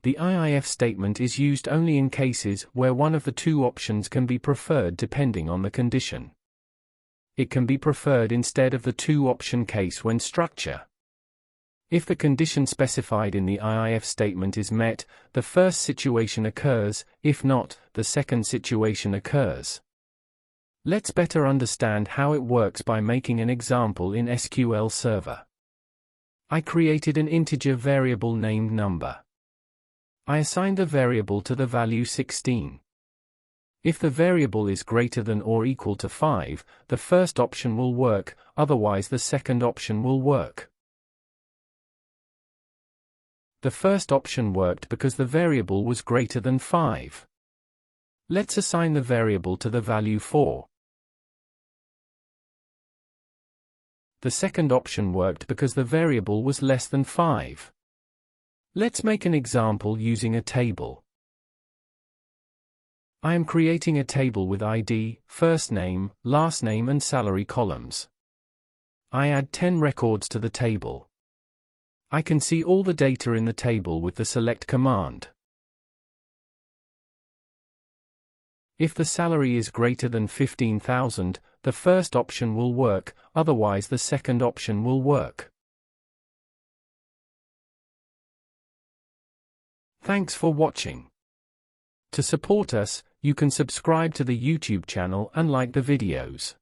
The IIF statement is used only in cases where one of the two options can be preferred depending on the condition. It can be preferred instead of the two-option case when structure. If the condition specified in the IIF statement is met, the first situation occurs; if not, the second situation occurs. Let's better understand how it works by making an example in SQL Server. I created an integer variable named number. I assigned the variable to the value 16. If the variable is greater than or equal to 5, the first option will work, otherwise the second option will work. The first option worked because the variable was greater than 5. Let's assign the variable to the value 4. The second option worked because the variable was less than 5. Let's make an example using a table. I am creating a table with ID, first name, last name and salary columns. I add 10 records to the table. I can see all the data in the table with the select command. If the salary is greater than 15,000, the first option will work, otherwise the second option will work. Thanks for watching. To support us, you can subscribe to the YouTube channel and like the videos.